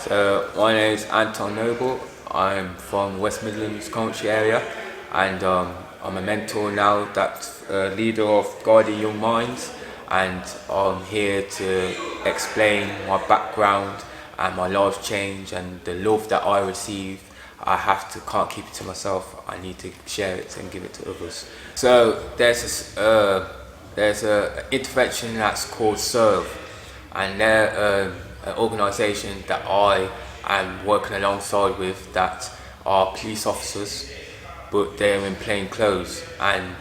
So my name is Anton Noble. I'm from West Midlands, Coventry area, and I'm a mentor now, that's leader of Guiding Young Minds, and I'm here to explain my background and my life change and the love that I receive. Can't keep it to myself. I need to share it and give it to others. So there's a intervention that's called CIRV, and they're an organisation that I am working alongside with that are police officers, but they're in plain clothes, and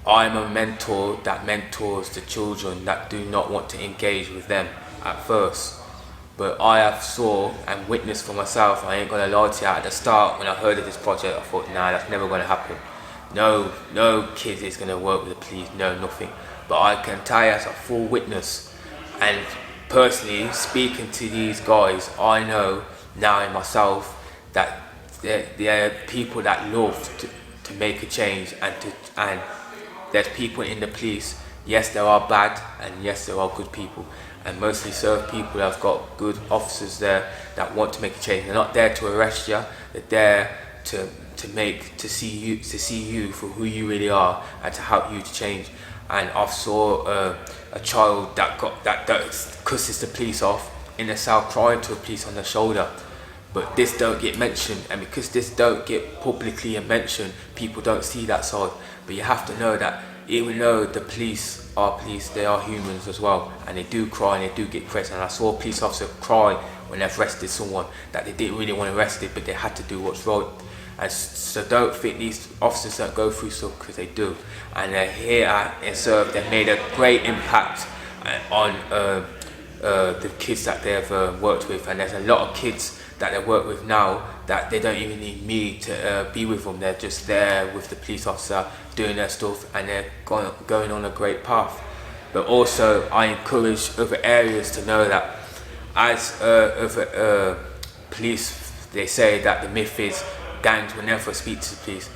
I'm a mentor that mentors the children that do not want to engage with them at first. But I have saw and witnessed for myself. I ain't gonna lie to you, at the start when I heard of this project I thought, nah, that's never gonna happen. No kid is gonna work with the police, no, nothing. But I can tell you as a full witness, and personally speaking to these guys, I know now in myself that they're people that love to make a change, and there's people in the police. Yes, there are bad, and yes, there are good people, and mostly CIRV people have got good officers there that want to make a change. They're not there to arrest you. They're there to see you for who you really are and to help you to change. And I saw a child that cusses the police off in the cell, crying to a police on the shoulder. But this don't get mentioned, and because this don't get publicly mentioned, people don't see that side. But you have to know that even though the police are police, they are humans as well, and they do cry and they do get pressed. And I saw a police officer cry when they've arrested someone that they didn't really want to arrest it, but they had to do what's right. And so don't think these officers don't go through stuff, because they do. And they're here in CIRV. They've made a great impact on the kids that they've worked with, and there's a lot of kids that they work with now that they don't even need me to be with them. They're just there with the police officer doing their stuff, and they're going on a great path. But also I encourage other areas to know that as other police, they say that the myth is gangs will never speak to the police.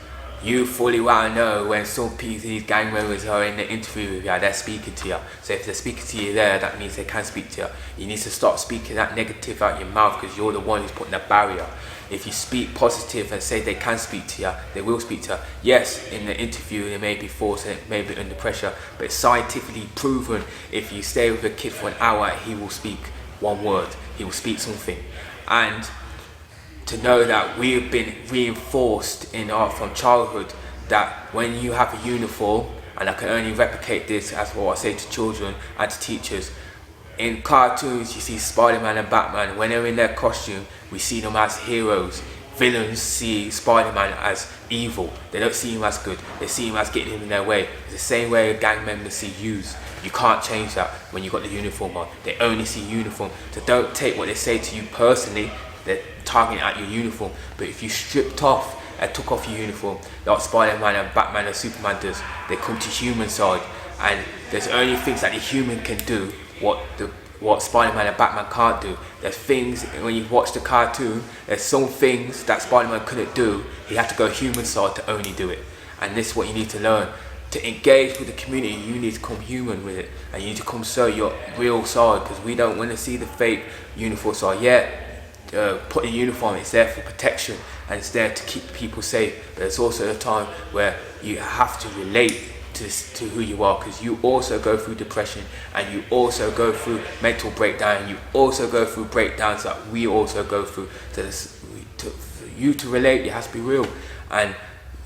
You fully well know when some people, these gang members are in the interview with you, they're speaking to you. So if they're speaking to you there, that means they can speak to you. You need to stop speaking that negative out your mouth, because you're the one who's putting a barrier. If you speak positive and say they can speak to you, they will speak to you. Yes, in the interview they may be forced and it may be under pressure, but it's scientifically proven if you stay with a kid for an hour, he will speak one word, he will speak something. And to know that we've been reinforced from childhood that when you have a uniform, and I can only replicate this as what I say to children and to teachers, in cartoons you see Spider-Man and Batman, when they're in their costume we see them as heroes. Villains see Spider-Man as evil, they don't see him as good, they see him as getting him in their way. It's the same way gang members see yous. You can't change that when you got the uniform on. They only see uniform. So don't take what they say to you personally. They're targeting at your uniform. But if you stripped off and took off your uniform, like Spider-Man and Batman and Superman does, they come to human side, and there's only things that the human can do what Spider-Man and Batman can't do. There's things, when you watch the cartoon, there's some things that Spider-Man couldn't do. He had to go human side to only do it. And this is what you need to learn. To engage with the community, you need to come human with it, and you need to come show your real side, because we don't want to see the fake uniform side. Put the uniform, it's there for protection and it's there to keep people safe, but there's also a time where you have to relate to who you are, because you also go through depression, and you also go through mental breakdown, and you also go through breakdowns that we also go through. For you to relate, you have to be real, and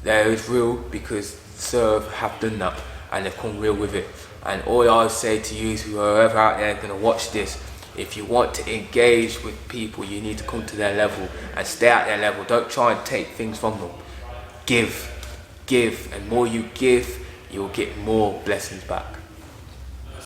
there is real because CIRV have done that and they've come real with it. And all I say to you is, whoever out there going to watch this, if you want to engage with people, you need to come to their level and stay at their level. Don't try and take things from them. Give, and more you give, you'll get more blessings back.